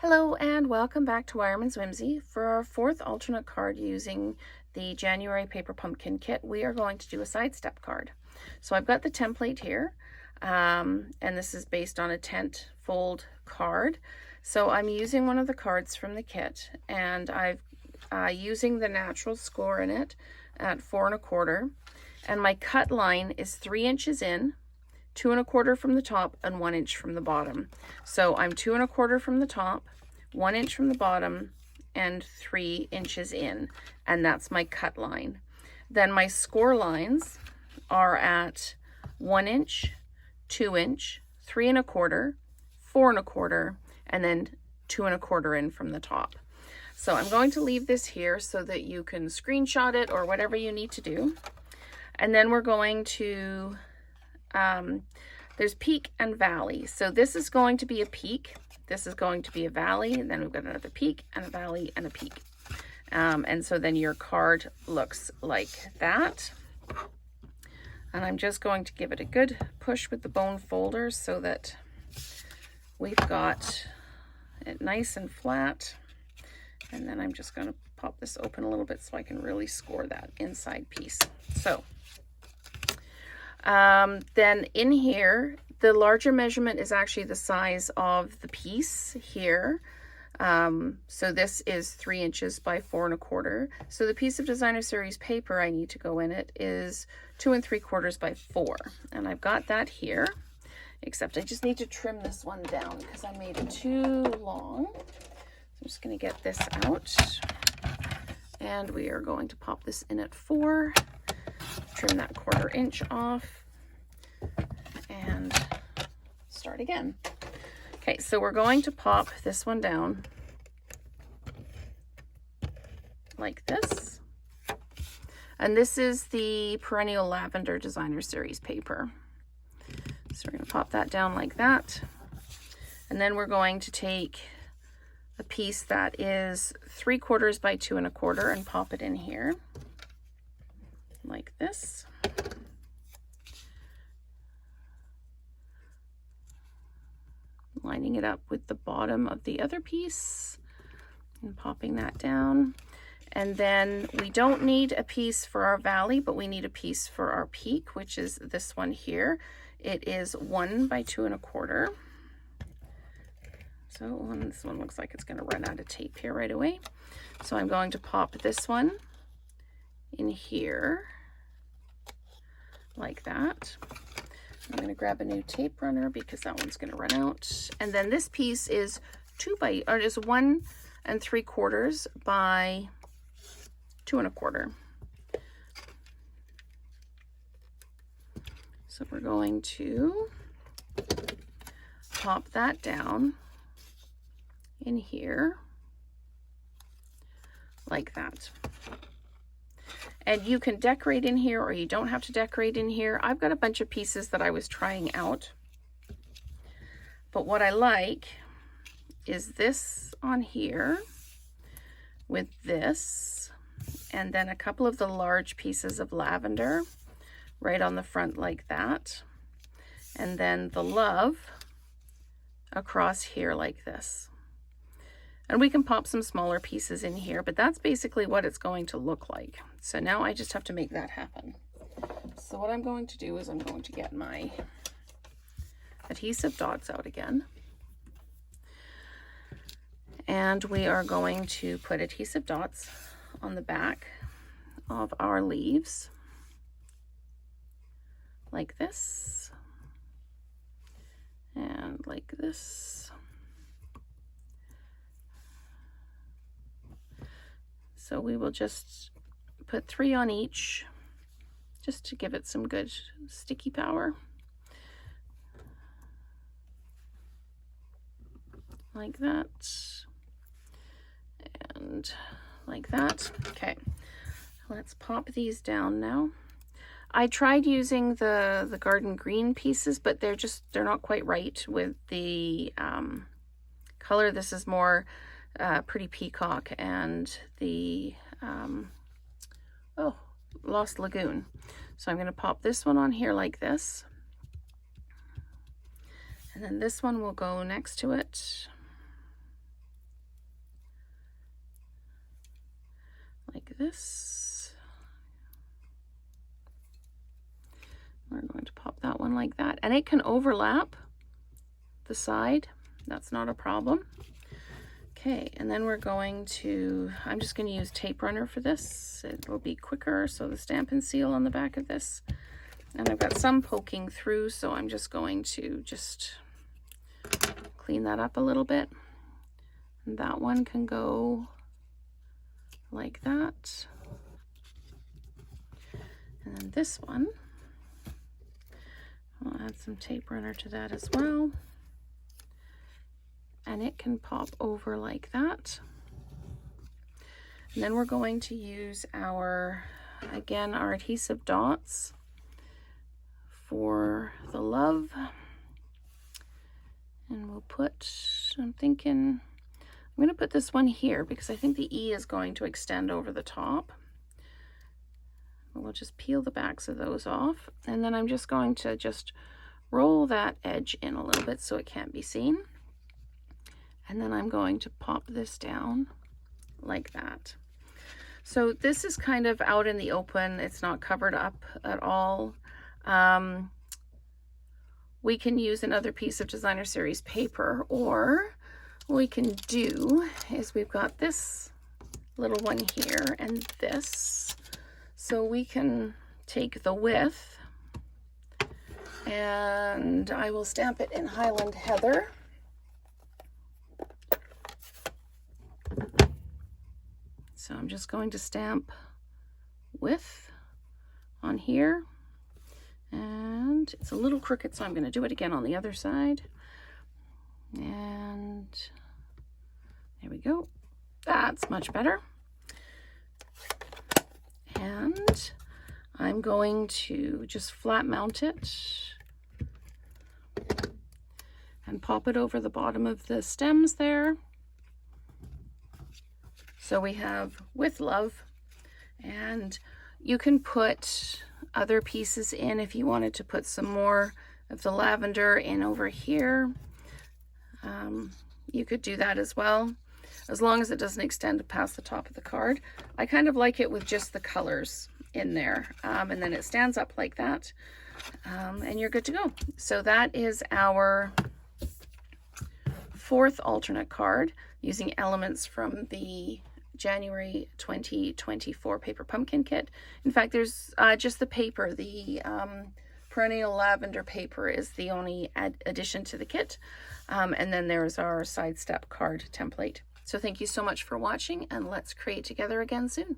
Hello and welcome back to Wireman's Whimsy. For our fourth alternate card using the January Paper Pumpkin Kit, we are going to do a sidestep card. So I've got the template here, and this is based on a tent fold card. So I'm using one of the cards from the kit, and I've using the natural score in it at 4 1/4, and my cut line is 3 inches in, 2 1/4 from the top and 1 inch from the bottom. So I'm 2 1/4 from the top, 1 inch from the bottom, and 3 inches in, and that's my cut line. Then my score lines are at 1 inch, 2 inch, 3 1/4, 4 1/4, and then 2 1/4 in from the top. So I'm going to leave this here so that you can screenshot it or whatever you need to do. And then we're going to there's peak and valley. So this is going to be a peak. This is going to be a valley. And then we've got another peak and a valley and a peak. And so then your card looks like that. And I'm just going to give it a good push with the bone folders so that we've got it nice and flat. And then I'm just going to pop this open a little bit so I can really score that inside piece. So then in here, the larger measurement is actually the size of the piece here. So this is 3 inches by 4 1/4. So the piece of designer series paper I need to go in it is 2 3/4 by 4. And I've got that here, except I just need to trim this one down because I made it too long. So I'm just going to get this out. And we are going to pop this in at 4. Trim that 1/4 inch off and start again. Okay, so we're going to pop this one down like this. And this is the Perennial Lavender Designer Series paper. So we're going to pop that down like that. And then we're going to take a piece that is 3/4 by 2 1/4 and pop it in here like this. Lining it up with the bottom of the other piece and popping that down. And then we don't need a piece for our valley, but we need a piece for our peak, which is this one here. It is 1 by 2 1/4. So this one looks like it's going to run out of tape here right away. So I'm going to pop this one in here like that. I'm going to grab a new tape runner because that one's going to run out. And then this piece is 1 3/4 by 2 1/4. So we're going to pop that down in here like that. And you can decorate in here or you don't have to decorate in here. I've got a bunch of pieces that I was trying out. But what I like is this on here with this, and then a couple of the large pieces of lavender right on the front like that. And then the love across here like this. And we can pop some smaller pieces in here, but that's basically what it's going to look like. So now I just have to make that happen. So what I'm going to do is I'm going to get my adhesive dots out again. And we are going to put adhesive dots on the back of our leaves like this and like this. So we will just put 3 on each just to give it some good sticky power. Like that. And like that. Okay, let's pop these down now. I tried using the garden green pieces, but they're not quite right with the color. This is more Pretty Peacock and the Lost Lagoon. So I'm going to pop this one on here like this, and then this one will go next to it this. We're going to pop that one like that, and it can overlap the side. That's not a problem. Okay, and then we're going to, I'm just going to use tape runner for this. It will be quicker. So the Stampin' Seal on the back of this. And I've got some poking through, so I'm just going to just clean that up a little bit. And that one can go like that. And then this one, I'll add some tape runner to that as well. And it can pop over like that. And then we're going to use our, again, our adhesive dots for the love. And we'll put, I'm thinking, I'm going to put this one here because I think the E is going to extend over the top. We'll just peel the backs of those off. And then I'm just going to just roll that edge in a little bit so it can't be seen. And then I'm going to pop this down like that. So this is kind of out in the open. It's not covered up at all. We can use another piece of Designer Series paper, or what we can do is we've got this little one here and this. So we can take the width, and I will stamp it in Highland Heather. So I'm just going to stamp width on here, and it's a little crooked, so I'm going to do it again on the other side. And there we go. That's much better. And I'm going to just flat mount it and pop it over the bottom of the stems there. So we have With Love, and you can put other pieces in if you wanted to put some more of the lavender in over here. You could do that as well, as long as it doesn't extend past the top of the card. I kind of like it with just the colors in there, and then it stands up like that, and you're good to go. So that is our fourth alternate card using elements from the January 2024 paper pumpkin kit. In fact, there's just the paper, the perennial lavender paper is the only addition to the kit. And then there's our side step card template. So thank you so much for watching, and let's create together again soon.